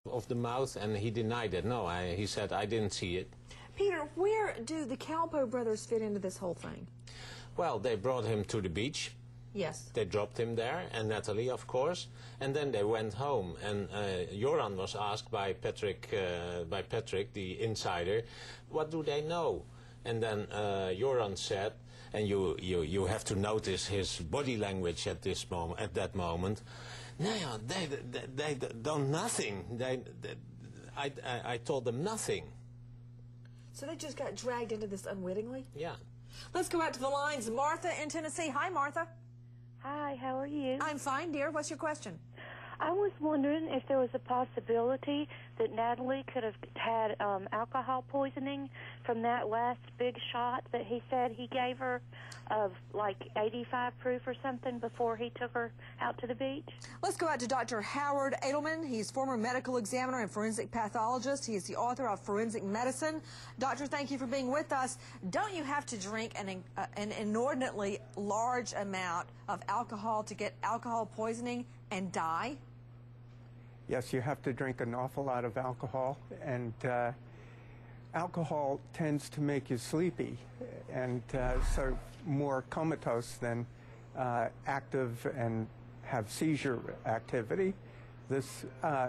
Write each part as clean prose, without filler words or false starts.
of the mouth, and he denied it. No, he said, I didn't see it. Peter, where do the Calpo brothers fit into this whole thing? Well, they brought him to the beach. Yes. They dropped him there, and Natalie, of course, and then they went home. And Joran was asked by Patrick, the insider, what do they know? And then Joran said, and you have to notice his body language at that moment. No, they don't nothing. I told them nothing. So they just got dragged into this unwittingly? Yeah. Let's go out to the lines. Martha in Tennessee. Hi, Martha. Hi, how are you? I'm fine, dear. What's your question? I was wondering if there was a possibility that Natalie could have had alcohol poisoning from that last big shot that he said he gave her of like 85 proof or something before he took her out to the beach. Let's go out to Dr. Howard Edelman. He's former medical examiner and forensic pathologist. He is the author of Forensic Medicine. Doctor, thank you for being with us. Don't you have to drink an inordinately large amount of alcohol to get alcohol poisoning and die? Yes, you have to drink an awful lot of alcohol, and alcohol tends to make you sleepy and sort of more comatose than active and have seizure activity. This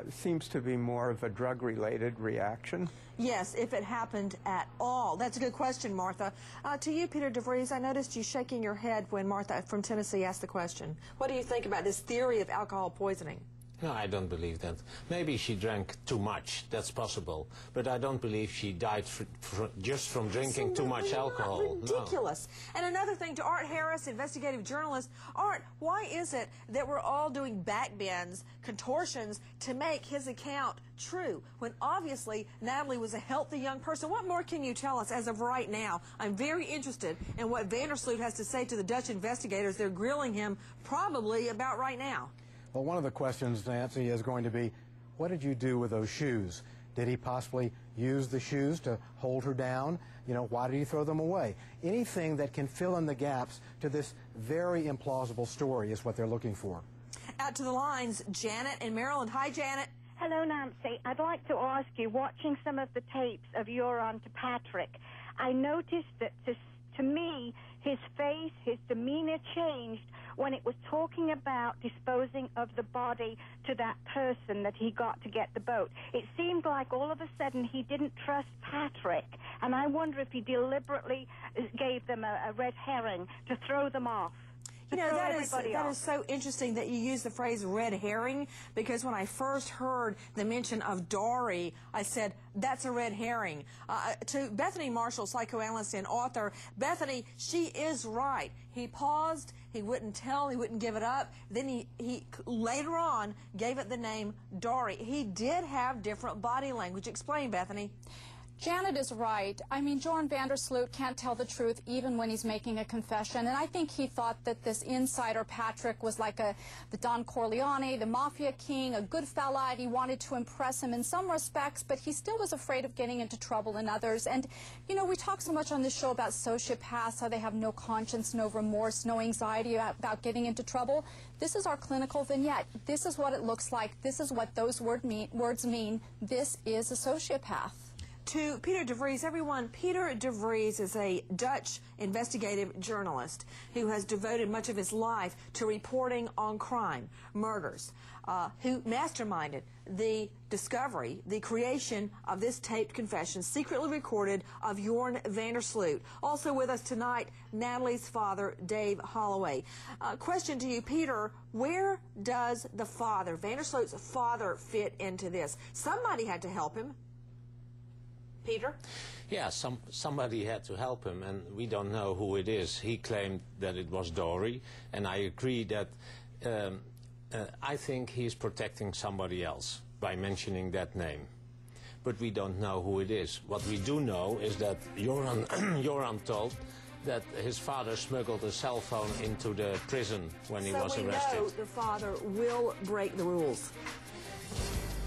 seems to be more of a drug-related reaction. Yes, if it happened at all. That's a good question, Martha. To you, Peter DeVries, I noticed you shaking your head when Martha from Tennessee asked the question. What do you think about this theory of alcohol poisoning? No, I don't believe that. Maybe she drank too much. That's possible. But I don't believe she died just from drinking too much alcohol. Ridiculous. No. And another thing, to Art Harris, investigative journalist. Art, why is it that we're all doing backbends, contortions, to make his account true, when obviously Natalie was a healthy young person? What more can you tell us as of right now? I'm very interested in what Vandersloot has to say to the Dutch investigators they're grilling him probably about right now. Well, one of the questions, Nancy, is going to be, what did you do with those shoes? Did he possibly use the shoes to hold her down? You know, why did he throw them away? Anything that can fill in the gaps to this very implausible story is what they're looking for. Out to the lines, Janet in Maryland. Hi, Janet. Hello, Nancy. I'd like to ask you, watching some of the tapes of Joran to Patrick, I noticed that to me, his face, his demeanor changed when it was talking about disposing of the body to that person that he got to get the boat. It seemed like all of a sudden he didn't trust Patrick, and I wonder if he deliberately gave them a red herring to throw them off. You know, that is so interesting that you use the phrase red herring, because when I first heard the mention of Dory, I said, that's a red herring. To Bethany Marshall, psychoanalyst and author, Bethany, she is right. He paused, he wouldn't tell, he wouldn't give it up. Then he later on gave it the name Dory. He did have different body language. Explain, Bethany. Janet is right. I mean, Joran Vandersloot can't tell the truth even when he's making a confession. And I think he thought that this insider Patrick was like the Don Corleone, the mafia king, a good fella, and he wanted to impress him in some respects, but he still was afraid of getting into trouble in others. And, you know, we talk so much on this show about sociopaths, how they have no conscience, no remorse, no anxiety about getting into trouble. This is our clinical vignette. This is what it looks like. This is what those words mean. This is a sociopath. To Peter DeVries, everyone, Peter DeVries is a Dutch investigative journalist who has devoted much of his life to reporting on crime, murders, who masterminded the discovery, the creation of this taped confession, secretly recorded, of Joran Vandersloot. Also with us tonight, Natalie's father, Dave Holloway. Question to you, Peter, where does the father, Vandersloot's father, fit into this? Somebody had to help him. Peter? Yeah, somebody had to help him, and we don't know who it is. He claimed that it was Dory, and I agree that I think he's protecting somebody else by mentioning that name. But we don't know who it is. What we do know is that Joran told that his father smuggled a cell phone into the prison when he was arrested. So we know the father will break the rules.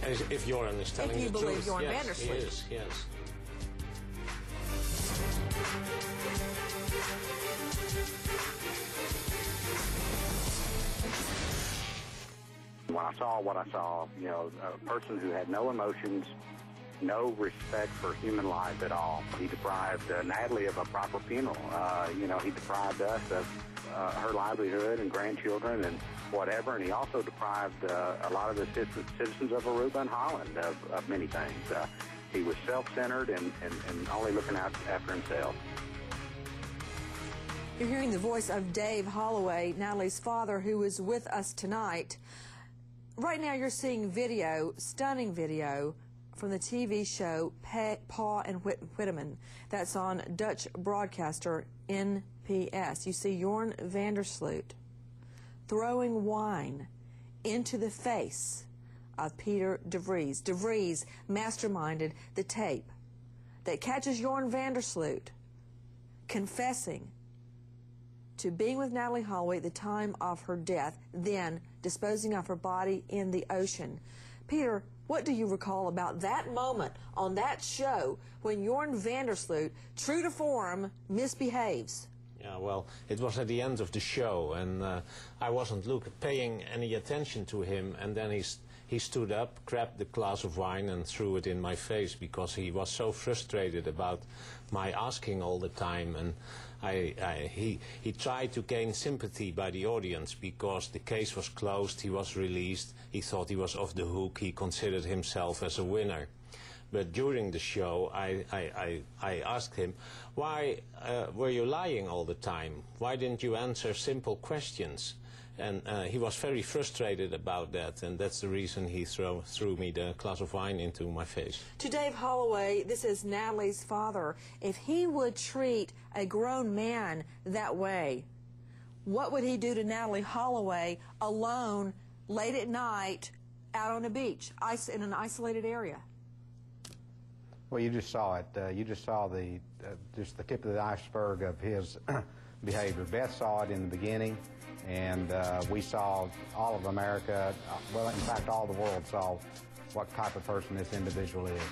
If Joran is telling the truth. If you believe Joran Vandersloot. Vandersloot. He is, yes. When I saw what I saw, you know, a person who had no emotions, no respect for human life at all. He deprived Natalie of a proper funeral. You know, he deprived us of her livelihood and grandchildren and whatever, and he also deprived a lot of the citizens of Aruba and Holland of many things. He was self-centered and only looking out after himself. You're hearing the voice of Dave Holloway, Natalie's father, who is with us tonight. Right now you're seeing video, stunning video, from the TV show Pa and Whitteman. That's on Dutch broadcaster NPS. You see Jorn van der Sloot throwing wine into the face of Peter de Vries. De Vries masterminded the tape that catches Jorn van der Sloot confessing to being with Natalie Holloway at the time of her death, then disposing of her body in the ocean. Peter, what do you recall about that moment on that show when Jorn van der Sloot, true to form, misbehaves? Yeah, well, it was at the end of the show, and I wasn't paying any attention to him, and then he stood up, grabbed the glass of wine and threw it in my face because he was so frustrated about my asking all the time, and he tried to gain sympathy by the audience because the case was closed, he was released, he thought he was off the hook, he considered himself as a winner. But during the show, I asked him, why were you lying all the time? Why didn't you answer simple questions? And he was very frustrated about that, and that's the reason he threw me the glass of wine into my face. To Dave Holloway, this is Natalie's father. If he would treat a grown man that way, what would he do to Natalie Holloway alone, late at night, out on a beach, in an isolated area? Well, you just saw it. You just saw just the tip of the iceberg of his behavior. Beth saw it in the beginning, and we saw, all of America, well, in fact, all the world saw what type of person this individual is.